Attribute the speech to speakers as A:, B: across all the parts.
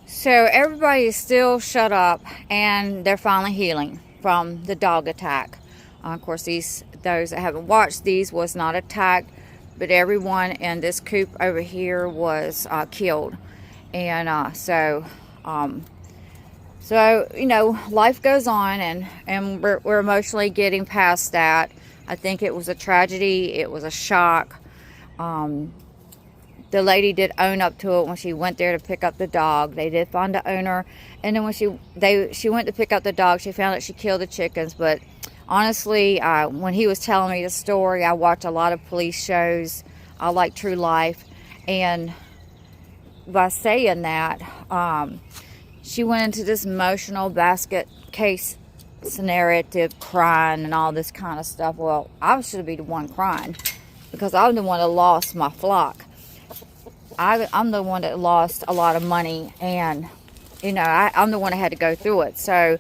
A: So everybody is still shut up, and they're finally healing from the dog attack. Of course, those that haven't watched, these was not attacked, but everyone in this coop over here was killed. And so you know, life goes on, and we're emotionally getting past that. I think it was a tragedy. It was a shock. The lady did own up to it when she went there to pick up the dog. They did find the owner, and then when she went to pick up the dog, she found that she killed the chickens. But honestly, when he was telling me the story, I watch a lot of police shows. I like true life, and by saying that, she went into this emotional basket case narrative, crying and all this kind of stuff. Well, I should be the one crying because I'm the one that lost my flock. I'm the one that lost a lot of money, and you know, I'm the one that had to go through it. So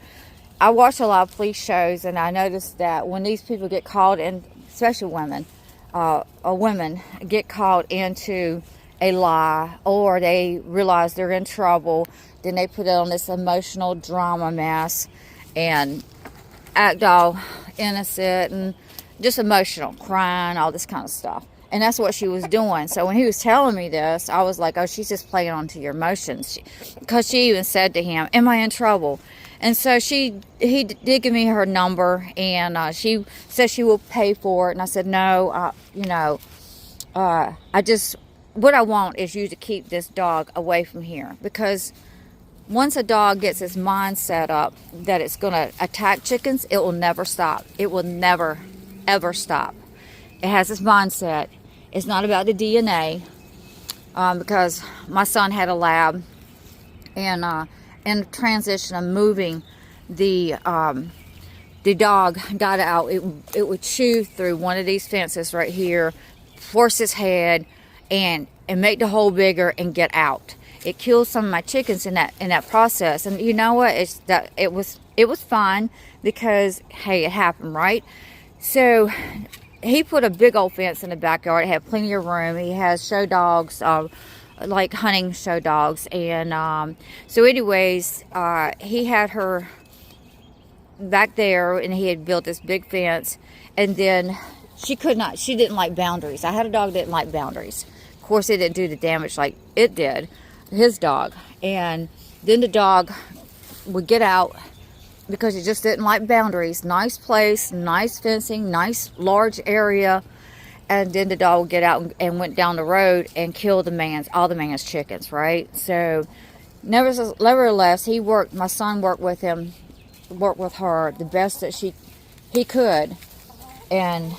A: I watch a lot of police shows, and I noticed that when these people get called in, especially women, or women get called into a lie, or they realize they're in trouble, then they put it on this emotional drama mess and act all innocent and just emotional, crying, all this kind of stuff. And that's what she was doing. So when he was telling me this, I was like, oh, she's just playing onto your emotions. Because she even said to him, am I in trouble? And so he did give me her number, and she said she will pay for it. And I said, no, what I want is you to keep this dog away from here. Because once a dog gets its mind set up that it's going to attack chickens, it will never stop. It will never, ever stop. It has its mindset. It's not about the DNA, because my son had a lab, and in the transition of moving, the dog got out. It would chew through one of these fences right here, force its head, and make the hole bigger and get out. It killed some of my chickens in that process. And you know what? It was fine because hey, it happened, right? So he put a big old fence in the backyard. It had plenty of room. He has show dogs, like hunting show dogs. And so anyways, he had her back there, and he had built this big fence. And then she didn't like boundaries. I had a dog that didn't like boundaries. Of course, it didn't do the damage like it did, his dog. And then the dog would get out, because it just didn't like boundaries. Nice place, nice fencing, nice large area. And then the dog would get out and went down the road and killed all the man's chickens, right? So nevertheless, my son worked with her the best that he could. And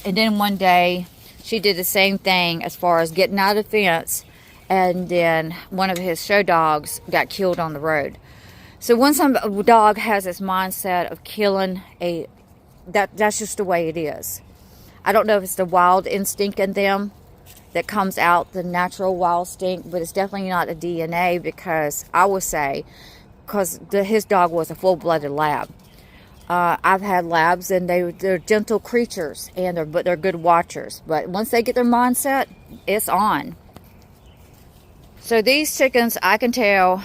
A: then one day she did the same thing as far as getting out of the fence. And then one of his show dogs got killed on the road. So when some dog has this mindset of killing that's just the way it is. I don't know if it's the wild instinct in them that comes out, the natural wild instinct, but it's definitely not a DNA, because I would say, because his dog was a full-blooded lab. I've had labs, and they're gentle creatures, but they're good watchers. But once they get their mindset, it's on. So these chickens, I can tell,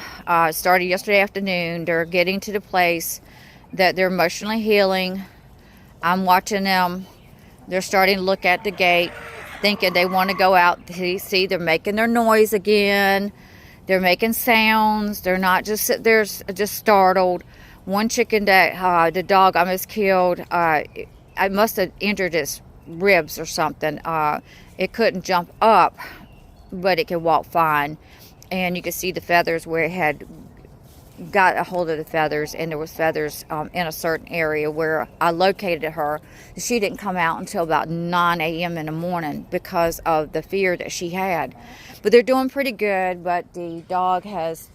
A: started yesterday afternoon. They're getting to the place that they're emotionally healing. I'm watching them. They're starting to look at the gate, thinking they want to go out. See, they're making their noise again. They're making sounds. They're not just startled. One chicken that the dog almost killed, I must have injured its ribs or something. It couldn't jump up, but it could walk fine. And you could see the feathers where it had got a hold of the feathers, and there was feathers in a certain area where I located her. She didn't come out until about 9 a.m. in the morning because of the fear that she had. But they're doing pretty good, but the dog has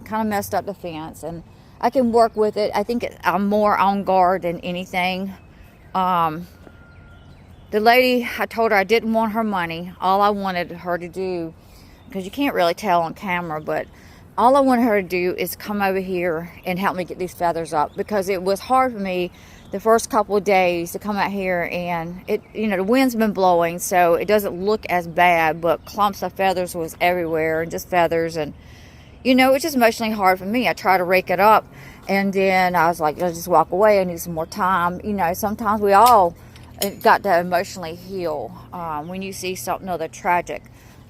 A: kind of messed up the fence, and I can work with it. I think I'm more on guard than anything. The lady, I told her I didn't want her money. All I wanted her to do, because you can't really tell on camera, but all I wanted her to do is come over here and help me get these feathers up, because it was hard for me the first couple of days to come out here, and it, you know, the wind's been blowing, so it doesn't look as bad, but clumps of feathers was everywhere, and just feathers, and you know, it's just emotionally hard for me. I try to rake it up, and then I was like, I'll just walk away. I need some more time. You know, sometimes we all got to emotionally heal when you see something other tragic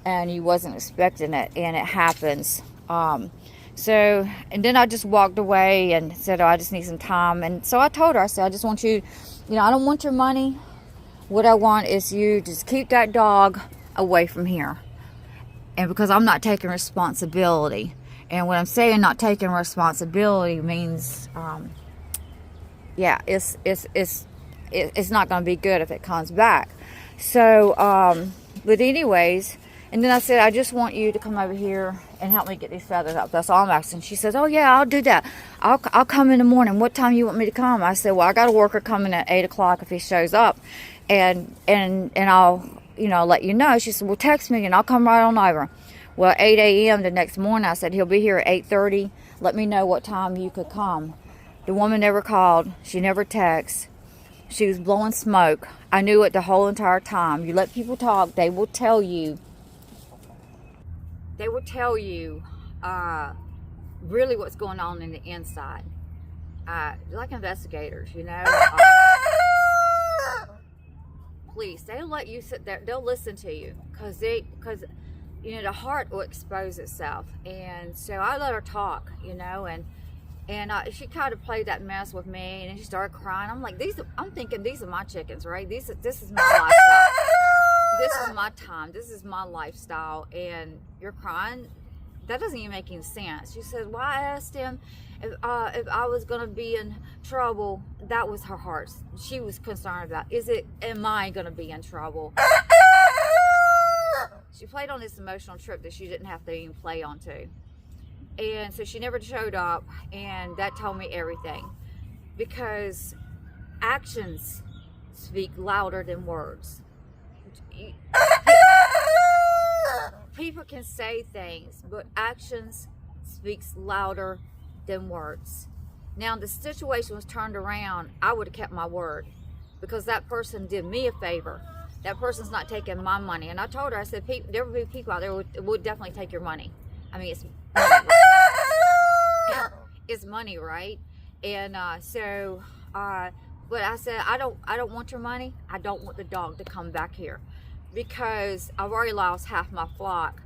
A: and you wasn't expecting it, and it happens. So, and then I just walked away and said, oh, I just need some time. And so I told her, I said, I just want you, you know, I don't want your money. What I want is you just keep that dog away from here. And because I'm not taking responsibility. And when I'm saying not taking responsibility means, yeah, it's not going to be good if it comes back. So, but anyways, and then I said, I just want you to come over here and help me get these feathers up. That's all I'm asking. She says, oh yeah, I'll do that. I'll come in the morning. What time you want me to come? I said, well, I got a worker coming at 8 o'clock if he shows up, and I'll, you know, let you know. She said, well, text me and I'll come right on over. Well, 8 a.m. the next morning, I said, he'll be here at 8:30. Let me know what time you could come. The woman never called. She never texted. She was blowing smoke. I knew it the whole entire time. You let people talk, they will tell you. They will tell you really what's going on in the inside. Like investigators, you know. Please, they'll let you sit there. They'll listen to you because you know, the heart will expose itself. And so I let her talk, you know, and she kind of played that mess with me, and then she started crying. I'm like, I'm thinking these are my chickens, right? This is my lifestyle. This is my time. This is my lifestyle, and you're crying? That doesn't even make any sense. She said, well, I asked him if I was going to be in trouble. That was her heart. She was concerned about, am I going to be in trouble? She played on this emotional trip that she didn't have to even play on to. And so she never showed up, and that told me everything. Because actions speak louder than words. People can say things, but actions speaks louder than words. Now, the situation was turned around, I would have kept my word, because that person did me a favor. That person's not taking my money. And I told her, I said, there will be people out there who would definitely take your money. I mean, it's money, right? It's money, right? And but I said, I don't want your money. I don't want the dog to come back here, because I've already lost half my flock.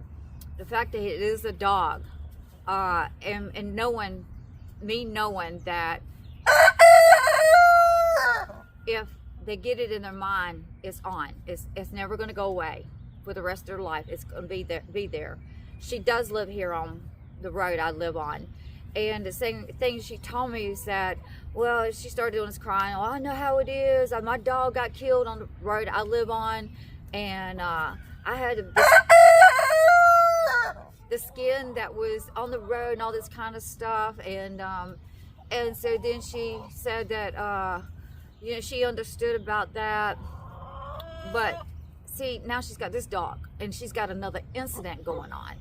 A: The fact that it is a dog, and knowing that if they get it in their mind, it's on. It's never going to go away for the rest of their life. It's going to be there. She does live here on the road I live on. And the same thing she told me is that, well, she started doing this crying. Oh, I know how it is. My dog got killed on the road I live on. And I had the skin that was on the road and all this kind of stuff. And so then she said that, you know, she understood about that. But see, now she's got this dog, and she's got another incident going on.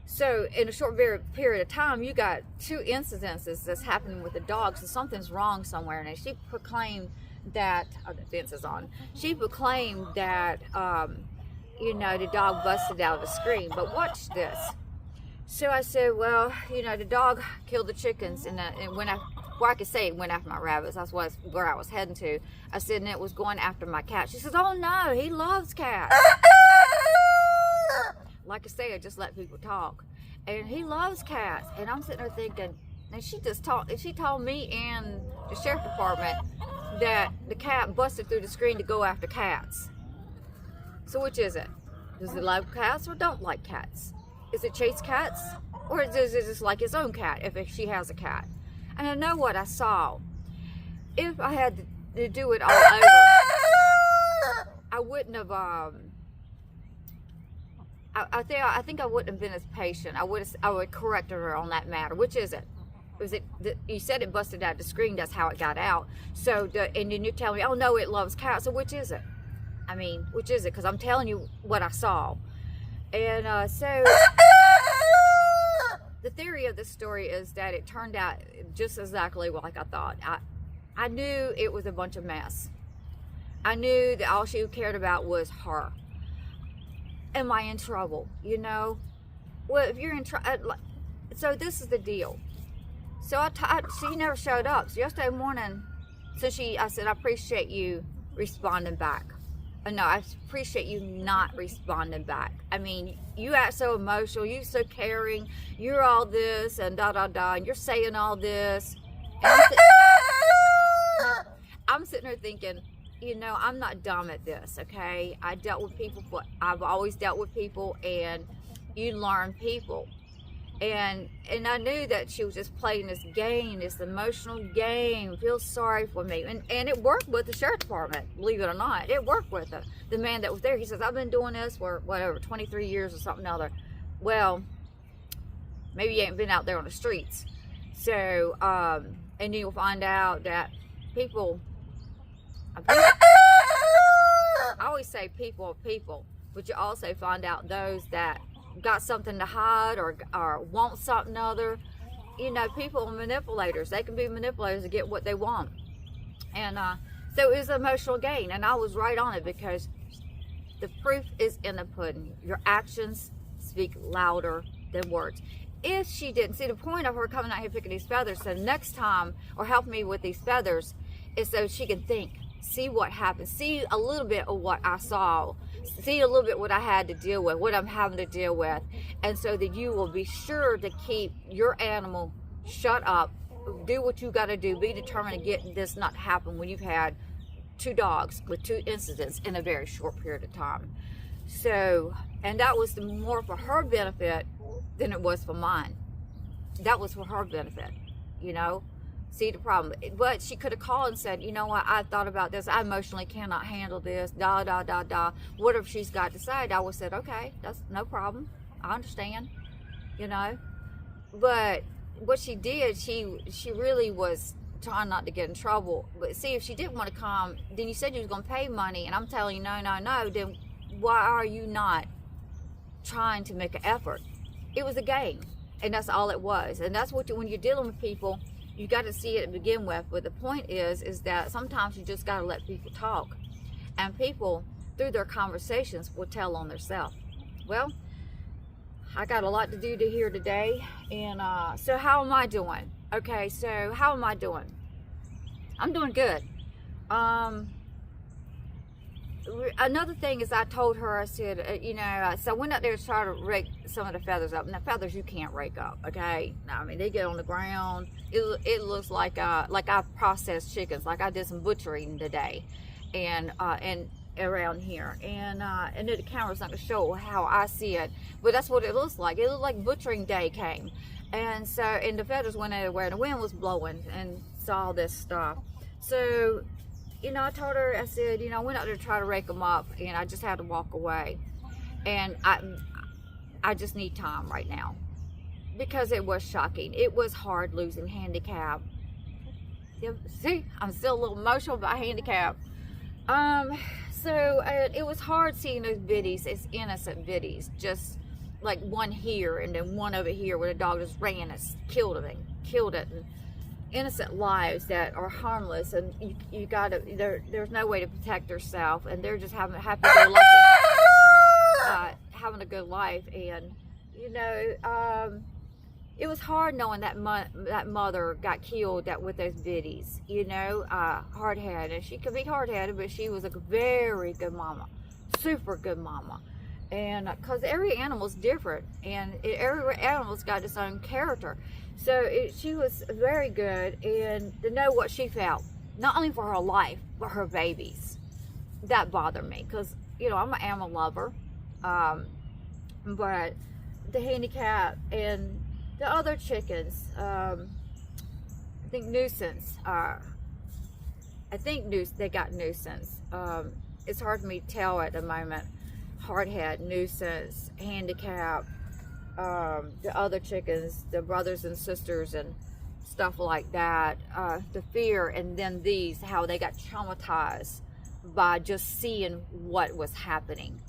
A: So in a short period of time, you got 2 incidences that's happening with the dog. So something's wrong somewhere. And she proclaimed that, the fence is on. She proclaimed that, you know, the dog busted out of the screen. But watch this. So I said, well, you know, the dog killed the chickens, and when I could say it went after my rabbits. That's where I was heading to. I said, and it was going after my cat. She says, oh no, he loves cats. Like I say, I just let people talk. And he loves cats. And I'm sitting there thinking, and she told me and the sheriff department that the cat busted through the screen to go after cats. So which is it? Does it love cats or don't like cats? Is it chase cats? Or does it just like its own cat if she has a cat? And I know what I saw. If I had to do it all over, I wouldn't have, I think I wouldn't have been as patient. I would correct her on that matter. Which is it? Was it? You said it busted out the screen. That's how it got out. So, and then you're telling me, oh no, it loves cats. So which is it? I mean, which is it? Because I'm telling you what I saw. And so the theory of this story is that it turned out just exactly like I thought. I knew it was a bunch of mess. I knew that all she cared about was her. Am I in trouble? You know? Well, if you're in trouble, so this is the deal. So she never showed up. So yesterday morning, I said, I appreciate you responding back. No, I appreciate you not responding back. I mean, you act so emotional, you so caring, you're all this and and you're saying all this. And I'm sitting there thinking, you know, I'm not dumb at this, okay? I dealt with people, I've always dealt with people, and you learn people. And I knew that she was just playing this game, this emotional game, feel sorry for me. And it worked with the sheriff's department, believe it or not. It worked with the man that was there. He says, I've been doing this for, whatever, 23 years or something other. Well, maybe you ain't been out there on the streets. So, and you'll find out that people, I always say people are people, but you also find out those that got something to hide or want something other. You know, people are manipulators. They can be manipulators to get what they want. And so it was an emotional gain, and I was right on it, because the proof is in the pudding. Your actions speak louder than words. If she didn't see, the point of her coming out here picking these feathers, so next time, or help me with these feathers, is so she can think, see what happened, see a little bit of what I saw, see a little bit what I had to deal with, what I'm having to deal with, and so that you will be sure to keep your animal shut up, do what you got to do, be determined to get this not to happen when you've had 2 dogs with 2 incidents in a very short period of time. So, and that was more for her benefit than it was for mine. That was for her benefit, you know. See the problem. But she could have called and said, you know what, I thought about this, I emotionally cannot handle this, whatever she's got to say. I would have said, okay, that's no problem, I understand, you know. But what she did, she really was trying not to get in trouble. But see, if she didn't want to come, then you said you was going to pay money, and I'm telling you no, then why are you not trying to make an effort? It was a game, and that's all it was. And that's what when you're dealing with people, you got to see it to begin with. But the point is that sometimes you just got to let people talk, and people through their conversations will tell on themselves. Well, I got a lot to do to here today, and so how am I doing? Okay, so how am I doing? I'm doing good. Another thing is, I told her, I said, you know, so I went out there to try to rake some of the feathers up. Now, feathers you can't rake up, okay? I mean, they get on the ground. It looks like I processed chickens, like I did some butchering today, and around here, and then the camera's not gonna show how I see it, but that's what it looks like. It looked like butchering day came, and so, and the feathers went everywhere, and the wind was blowing, and saw all this stuff. So, you know, I told her, I said, you know, I went out there to try to rake them up, and I just had to walk away. And I just need time right now, because it was shocking. It was hard losing handicap. See, I'm still a little emotional about handicap. So it was hard seeing those biddies, as innocent biddies, just like one here and then one over here where the dog just ran and killed it. And innocent lives that are harmless, and you gotta, there's no way to protect herself, and they're just having happy-go-lucky, having a good life. And you know, it was hard knowing that mother got killed with those biddies, you know, hard-headed. And she could be hard-headed, but she was a very good mama, super good mama. And because every animal's different, and every animal's got its own character. So she was very good, and to know what she felt, not only for her life, but her babies, that bothered me, because, you know, I'm an animal lover, but the handicap and the other chickens, I think nuisance, they got nuisance. It's hard for me to tell at the moment. Hardhead, nuisance, handicap, the other chickens, the brothers and sisters and stuff like that, the fear, and then these, how they got traumatized by just seeing what was happening.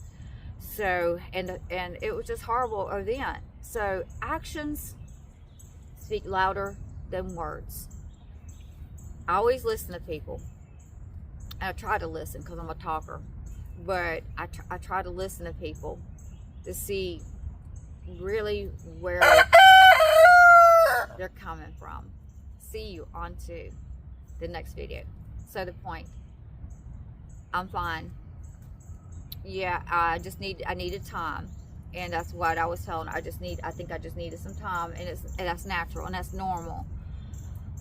A: So, and it was just horrible event. So actions speak louder than words. I always listen to people. I try to listen because I'm a talker, but I try to listen to people to see really where they're coming from. See you on to the next video. So the point, I'm fine. Yeah, I needed time, and that's what I was telling her. I think I just needed some time, and that's natural and that's normal.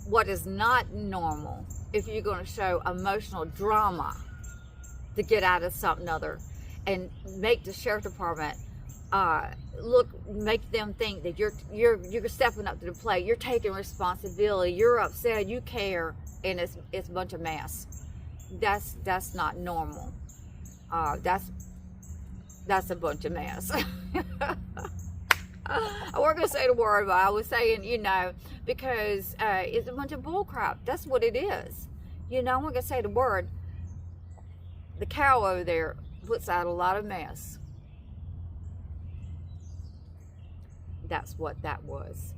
A: What is not normal, if you're going to show emotional drama to get out of something other, and make the sheriff department make them think that you're stepping up to the plate, you're taking responsibility, you're upset, you care, and it's a bunch of mess. That's not normal. That's a bunch of mess. I wasn't gonna say the word, but I was saying, because it's a bunch of bullcrap. That's what it is. I wasn't gonna say the word. The cow over there puts out a lot of mess. That's what that was.